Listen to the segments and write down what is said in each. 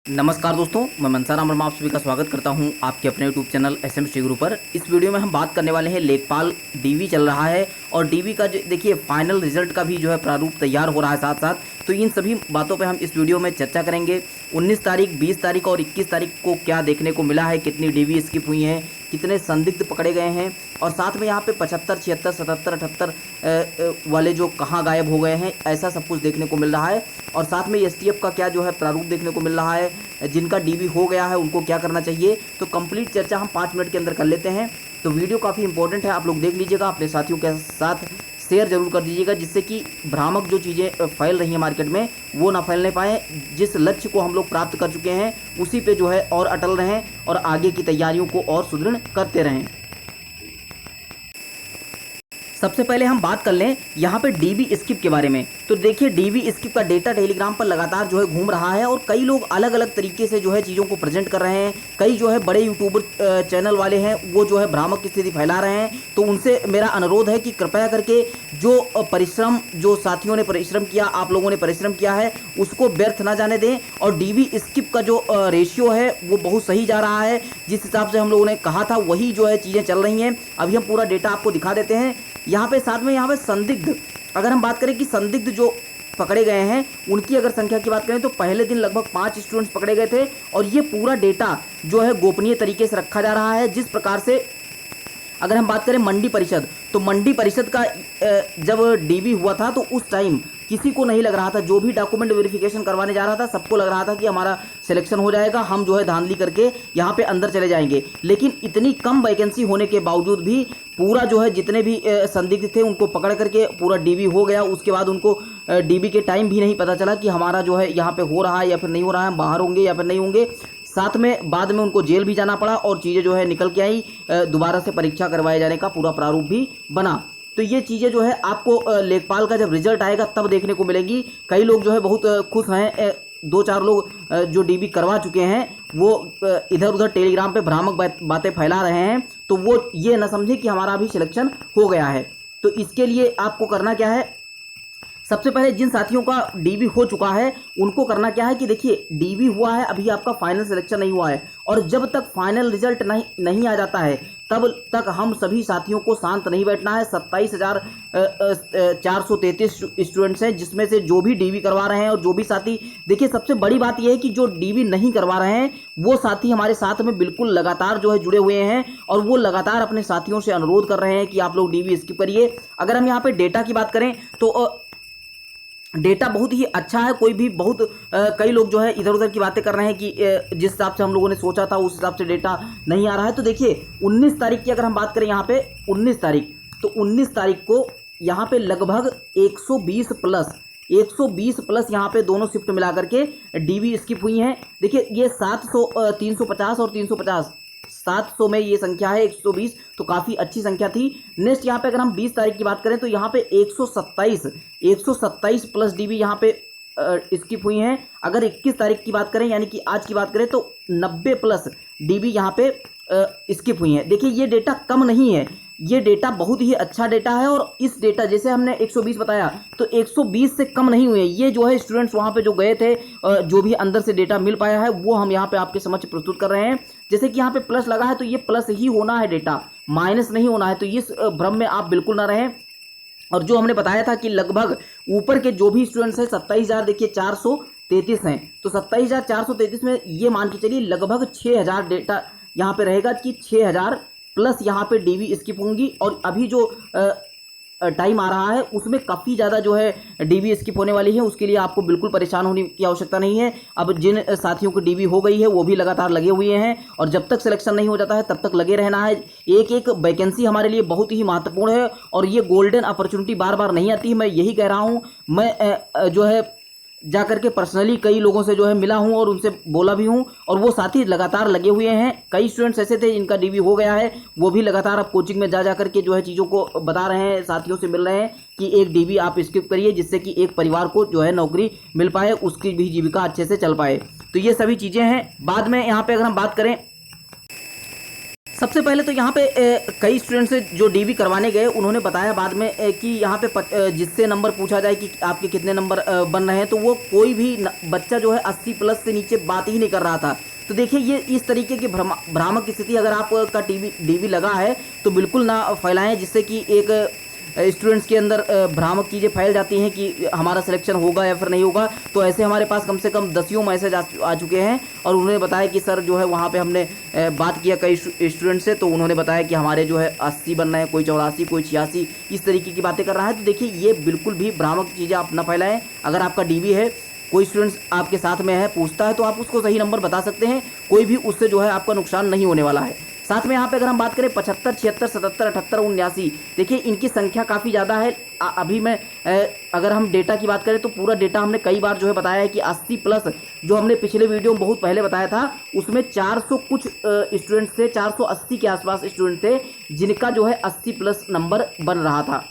नमस्कार दोस्तों, मैं मनसाराम वर्मा आप सभी का स्वागत करता हूं आपके अपने यूट्यूब चैनल एसएमसी गुरु पर। इस वीडियो में हम बात करने वाले हैं लेखपाल डीवी चल रहा है और डीवी का जो देखिए फाइनल रिजल्ट का भी जो है प्रारूप तैयार हो रहा है साथ साथ। तो इन सभी बातों पे हम इस वीडियो में चर्चा करेंगे। 19 तारीख, 20 तारीख और 21 तारीख को क्या देखने को मिला है, कितनी डीवी स्किप हुई हैं, कितने संदिग्ध पकड़े गए हैं और साथ में यहाँ पे 75, 76, 77, 78 वाले जो कहाँ गायब हो गए हैं, ऐसा सब कुछ देखने को मिल रहा है। और साथ में एसटीएफ का क्या जो है प्रारूप देखने को मिल रहा है, जिनका डीवी हो गया है उनको क्या करना चाहिए। तो कंप्लीट चर्चा हम 5 मिनट के अंदर कर लेते हैं। तो वीडियो काफ़ी इंपॉर्टेंट है, आप लोग देख लीजिएगा, अपने साथियों के साथ शेयर जरूर कर दीजिएगा, जिससे कि भ्रामक जो चीज़ें फैल रही हैं मार्केट में वो ना फैलने पाए। जिस लक्ष्य को हम लोग प्राप्त कर चुके हैं उसी पे जो है और अटल रहें और आगे की तैयारियों को और सुदृढ़ करते रहें। सबसे पहले हम बात कर लें यहाँ पे डीवी स्किप के बारे में। तो देखिए डीवी स्किप का डेटा टेलीग्राम पर लगातार जो है घूम रहा है और कई लोग अलग अलग तरीके से जो है चीज़ों को प्रेजेंट कर रहे हैं। कई जो है बड़े यूट्यूबर चैनल वाले हैं वो जो है भ्रामक की स्थिति फैला रहे हैं। तो उनसे मेरा अनुरोध है कि कृपया करके जो परिश्रम, जो साथियों ने परिश्रम किया, आप लोगों ने परिश्रम किया है, उसको व्यर्थ ना जाने दें। और डीवी स्किप का जो रेशियो है वो बहुत सही जा रहा है, जिस हिसाब से हम लोगों ने कहा था वही जो है चीज़ें चल रही हैं। अभी हम पूरा डेटा आपको दिखा देते हैं। यहाँ पे साथ में यहाँ पे संदिग्ध, अगर हम बात करें कि संदिग्ध जो पकड़े गए हैं उनकी अगर संख्या की बात करें तो पहले दिन लगभग 5 स्टूडेंट्स पकड़े गए थे। और ये पूरा डेटा जो है गोपनीय तरीके से रखा जा रहा है। जिस प्रकार से अगर हम बात करें मंडी परिषद, तो मंडी परिषद का जब डीवी हुआ था तो उस टाइम किसी को नहीं लग रहा था, जो भी डॉक्यूमेंट वेरिफिकेशन करवाने जा रहा था सबको लग रहा था कि हमारा सिलेक्शन हो जाएगा, हम जो है धांधली करके यहाँ पे अंदर चले जाएंगे। लेकिन इतनी कम वैकेंसी होने के बावजूद भी पूरा जो है जितने भी संदिग्ध थे उनको पकड़ करके पूरा डीवी हो गया। उसके बाद उनको डीवी के टाइम भी नहीं पता चला कि हमारा जो है यहाँ पे हो रहा है या फिर नहीं हो रहा है, हम बाहर होंगे या फिर नहीं होंगे। साथ में बाद में उनको जेल भी जाना पड़ा और चीज़ें जो है निकल के आई, दोबारा से परीक्षा करवाए जाने का पूरा प्रारूप भी बना। तो ये चीज़ें जो है आपको लेखपाल का जब रिजल्ट आएगा तब देखने को मिलेगी। कई लोग जो है बहुत खुश हैं, 2-4 लोग जो डीवी करवा चुके हैं वो इधर उधर टेलीग्राम पे भ्रामक बातें फैला रहे हैं। तो वो ये ना समझे कि हमारा भी सिलेक्शन हो गया है। तो इसके लिए आपको करना क्या है, सबसे पहले जिन साथियों का डीवी हो चुका है उनको करना क्या है कि देखिए डीवी हुआ है, अभी आपका फाइनल सिलेक्शन नहीं हुआ है और जब तक फाइनल रिजल्ट नहीं आ जाता है तब तक हम सभी साथियों को शांत नहीं बैठना है। 27,433 स्टूडेंट्स हैं, जिसमें से जो भी डीवी करवा रहे हैं और जो भी साथी, देखिए सबसे बड़ी बात यह है कि जो डीवी नहीं करवा रहे हैं वो साथी हमारे साथ में बिल्कुल लगातार जो है जुड़े हुए हैं और वो लगातार अपने साथियों से अनुरोध कर रहे हैं कि आप लोग डीवी स्किप करिए। अगर हम यहाँ पे डेटा की बात करें तो डेटा बहुत ही अच्छा है। कोई भी बहुत कई लोग जो है इधर उधर की बातें कर रहे हैं कि जिस हिसाब से हम लोगों ने सोचा था उस हिसाब से डेटा नहीं आ रहा है। तो देखिए 19 तारीख की अगर हम बात करें यहाँ पे 19 तारीख, तो 19 तारीख को यहाँ पे लगभग 120 प्लस यहाँ पे दोनों शिफ्ट मिला करके डीवी स्किप हुई हैं। देखिए ये 350 और 350, 700 में ये संख्या है, 120 तो काफ़ी अच्छी संख्या थी। नेक्स्ट यहाँ पे अगर हम 20 तारीख की बात करें तो यहाँ पे 127 प्लस डीवी यहाँ पे स्किप हुई हैं। अगर 21 तारीख की बात करें यानी कि आज की बात करें तो 90 प्लस डीवी यहाँ पे स्किप हुई हैं। देखिए ये डेटा कम नहीं है, ये डेटा बहुत ही अच्छा डेटा है। और इस डेटा जैसे हमने 120 बताया तो 120 से कम नहीं हुए। ये जो है स्टूडेंट्स वहाँ पे जो गए थे, जो भी अंदर से डेटा मिल पाया है वो हम यहाँ पे आपके समक्ष प्रस्तुत कर रहे हैं। जैसे कि यहाँ पे प्लस लगा है तो ये प्लस ही होना है, डेटा माइनस नहीं होना है। तो इस भ्रम में आप बिल्कुल ना रहें। और जो हमने बताया था कि लगभग ऊपर के जो भी स्टूडेंट्स हैं 27,000 देखिए 433 हैं, तो 27,433 में ये मान के चलिए लगभग 6,000 डेटा यहाँ पे रहेगा कि 6,000 प्लस यहाँ पे डीवी स्किप होंगी। और अभी जो टाइम आ रहा है उसमें काफ़ी ज़्यादा जो है डीवी स्किप होने वाली है। उसके लिए आपको बिल्कुल परेशान होने की आवश्यकता नहीं है। अब जिन साथियों को डीवी हो गई है वो भी लगातार लगे हुए हैं और जब तक सिलेक्शन नहीं हो जाता है तब तक लगे रहना है। एक एक वैकेंसी हमारे लिए बहुत ही महत्वपूर्ण है और ये गोल्डन अपॉर्चुनिटी बार बार नहीं आती है। मैं यही कह रहा हूँ, मैं जो है जा करके पर्सनली कई लोगों से जो है मिला हूं और उनसे बोला भी हूं और वो साथी लगातार लगे हुए हैं। कई स्टूडेंट्स ऐसे थे जिनका डीवी हो गया है, वो भी लगातार अब कोचिंग में जा करके जो है चीज़ों को बता रहे हैं, साथियों से मिल रहे हैं कि एक डीवी आप स्किप करिए जिससे कि एक परिवार को जो है नौकरी मिल पाए, उसकी भी जीविका अच्छे से चल पाए। तो ये सभी चीज़ें हैं। बाद में यहाँ पर अगर हम बात करें सबसे पहले तो यहाँ पे कई स्टूडेंट्स जो डीबी करवाने गए उन्होंने बताया बाद में कि यहाँ पे जिससे नंबर पूछा जाए कि आपके कितने नंबर बन रहे हैं, तो वो कोई भी बच्चा जो है 80 प्लस से नीचे बात ही नहीं कर रहा था। तो देखिए ये इस तरीके की भ्रामक स्थिति अगर आपका डीबी लगा है तो बिल्कुल ना फैलाएं, जिससे कि एक स्टूडेंट्स के अंदर भ्रामक चीज़ें फैल जाती हैं कि हमारा सिलेक्शन होगा या फिर नहीं होगा। तो ऐसे हमारे पास कम से कम 10 मैसेज आ चुके हैं और उन्होंने बताया कि सर जो है वहाँ पे हमने बात किया कई स्टूडेंट से, तो उन्होंने बताया कि हमारे जो है 80 बन रहे हैं, कोई 84, कोई 86, इस तरीके की बातें कर रहा है। तो देखिए ये बिल्कुल भी भ्रामक चीज़ें आप न फैलाएँ। अगर आपका डीबी है, कोई स्टूडेंट्स आपके साथ में है, पूछता है, तो आप उसको सही नंबर बता सकते हैं, कोई भी उससे जो है आपका नुकसान नहीं होने वाला है। साथ में यहाँ पे अगर हम बात करें 75, 76, 77, 78, 79, देखिए इनकी संख्या काफ़ी ज़्यादा है। अभी मैं अगर हम डेटा की बात करें तो पूरा डेटा हमने कई बार जो है बताया है कि 80 प्लस जो हमने पिछले वीडियो में बहुत पहले बताया था, उसमें 400 कुछ स्टूडेंट्स थे, 480 के आसपास स्टूडेंट थे जिनका जो है 80 प्लस नंबर बन रहा था।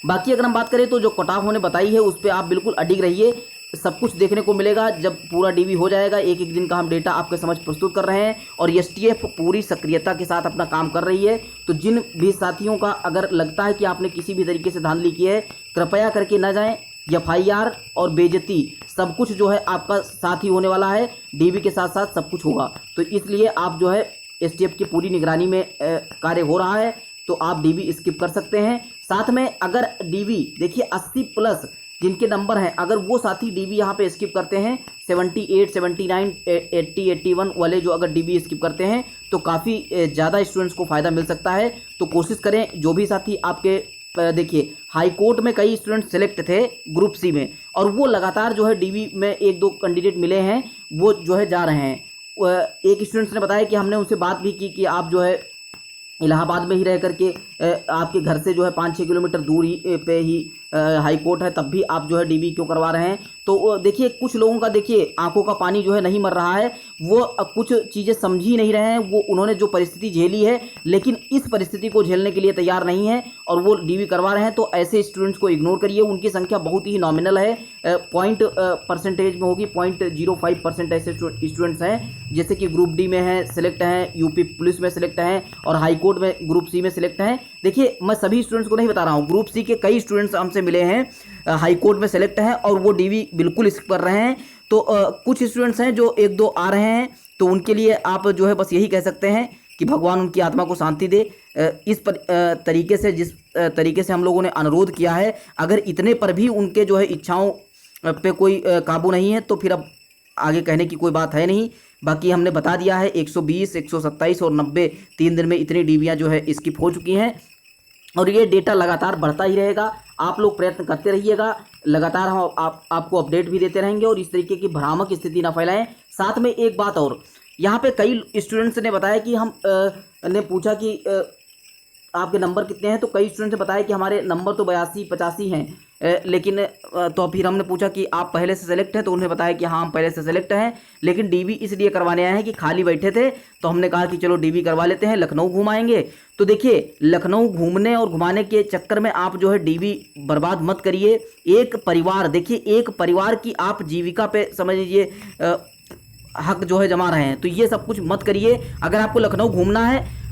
बाकी अगर हम बात करें तो जो कट ऑफ होने बताई है उस पर आप बिल्कुल अडिग रहिए, सब कुछ देखने को मिलेगा जब पूरा डीबी हो जाएगा। एक एक दिन का हम डेटा आपके समझ प्रस्तुत कर रहे हैं और एसटीएफ पूरी सक्रियता के साथ अपना काम कर रही है। तो जिन भी साथियों का अगर लगता है कि आपने किसी भी तरीके से धांधली की है, कृपया करके न जाएं। FIR और बेइज्जती सब कुछ जो है आपका साथ ही होने वाला है, डीबी के साथ साथ सब कुछ होगा। तो इसलिए आप जो है एसटीएफ की पूरी निगरानी में कार्य हो रहा है, तो आप डीबी स्किप कर सकते हैं। साथ में अगर डीबी देखिए 80 प्लस जिनके नंबर हैं, अगर वो साथी डीबी यहाँ पे स्किप करते हैं, 78, 79, 80, 81 वाले जो अगर डीबी स्किप करते हैं तो काफ़ी ज़्यादा स्टूडेंट्स को फ़ायदा मिल सकता है। तो कोशिश करें जो भी साथी आपके देखिए हाई कोर्ट में कई स्टूडेंट सेलेक्ट थे ग्रुप सी में, और वो लगातार जो है डीबी में 1-2 कैंडिडेट मिले हैं, वो जो है जा रहे हैं। एक स्टूडेंट्स ने बताया कि हमने उनसे बात भी की कि आप जो है इलाहाबाद में ही रह करके आपके घर से जो है 5-6 किलोमीटर दूर ही पे ही हाई कोर्ट है, तब भी आप जो है डीबी क्यों करवा रहे हैं। तो देखिए कुछ लोगों का देखिए आंखों का पानी जो है नहीं मर रहा है, वो कुछ चीज़ें समझ ही नहीं रहे हैं। वो उन्होंने जो परिस्थिति झेली है, लेकिन इस परिस्थिति को झेलने के लिए तैयार नहीं है और वो डीबी करवा रहे हैं। तो ऐसे स्टूडेंट्स को इग्नोर करिए, उनकी संख्या बहुत ही नॉमिनल है, पॉइंट परसेंटेज में होगी, 0.05% ऐसे स्टूडेंट्स हैं जैसे कि ग्रुप डी में हैं, सेलेक्ट हैं, यूपी पुलिस में सेलेक्ट हैं और हाई कोर्ट में ग्रुप सी में सेलेक्ट हैं। देखिए मैं सभी स्टूडेंट्स को नहीं बता रहा हूँ, ग्रुप सी के कई स्टूडेंट्स हमसे मिले हैं, हाई कोर्ट में सेलेक्ट हैं और वो डीबी बिल्कुल स्किप कर रहे हैं। तो कुछ स्टूडेंट्स हैं जो 1-2 आ रहे हैं, तो उनके लिए आप जो है बस यही कह सकते हैं कि भगवान उनकी आत्मा को शांति दे। इस तरीके से जिस तरीके से हम लोगों ने अनुरोध किया है, अगर इतने पर भी उनके जो है इच्छाओं पे कोई काबू नहीं है तो फिर अब आगे कहने की कोई बात है नहीं। बाकी हमने बता दिया है 120, 127 और 90 3 दिन में इतनी डीबियाँ जो है स्किप हो चुकी हैं और ये डेटा लगातार बढ़ता ही रहेगा। आप लोग प्रयत्न करते रहिएगा, लगातार हम आपको अपडेट भी देते रहेंगे और इस तरीके की भ्रामक स्थिति ना फैलाएं। साथ में एक बात और, यहाँ पे कई स्टूडेंट्स ने बताया कि हम ने पूछा कि आपके नंबर कितने हैं, तो कई स्टूडेंट्स ने बताया कि हमारे नंबर तो 82-85 हैं, लेकिन तो फिर हमने पूछा कि आप पहले से सेलेक्ट हैं, तो उन्होंने बताया कि हाँ हम पहले से सेलेक्ट हैं, लेकिन डीबी इसलिए करवाने आए हैं कि खाली बैठे थे, तो हमने कहा कि चलो डीबी करवा लेते हैं, लखनऊ घुमाएंगे। तो देखिए लखनऊ घूमने और घुमाने के चक्कर में आप जो है डीबी बर्बाद मत करिए। एक परिवार, देखिए एक परिवार की आप जीविका पे समझ लीजिए हक जो है जमा रहे हैं, तो ये सब कुछ मत करिए। अगर आपको लखनऊ घूमना है,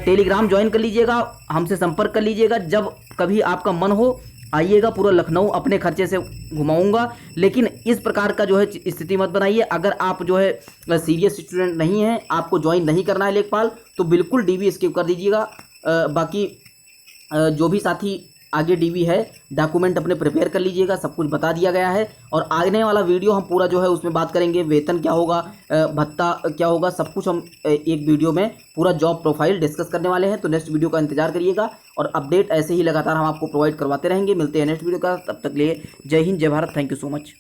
टेलीग्राम ज्वाइन कर लीजिएगा, हमसे संपर्क कर लीजिएगा, जब कभी आपका मन हो आइएगा, पूरा लखनऊ अपने खर्चे से घुमाऊंगा। लेकिन इस प्रकार का जो है स्थिति मत बनाइए। अगर आप जो है सीरियस स्टूडेंट नहीं हैं, आपको ज्वाइन नहीं करना है लेखपाल, तो बिल्कुल डीबी स्किप कर दीजिएगा। बाकी जो भी साथी आगे डीबी है, डॉक्यूमेंट अपने प्रिपेयर कर लीजिएगा, सब कुछ बता दिया गया है। और आने वाला वीडियो हम पूरा जो है उसमें बात करेंगे, वेतन क्या होगा, भत्ता क्या होगा, सब कुछ हम एक वीडियो में पूरा जॉब प्रोफाइल डिस्कस करने वाले हैं। तो नेक्स्ट वीडियो का इंतजार करिएगा और अपडेट ऐसे ही लगातार हम आपको प्रोवाइड करवाते रहेंगे। मिलते हैं नेक्स्ट वीडियो का, तब तक लिए जय हिंद, जय Bharat, thank you so much.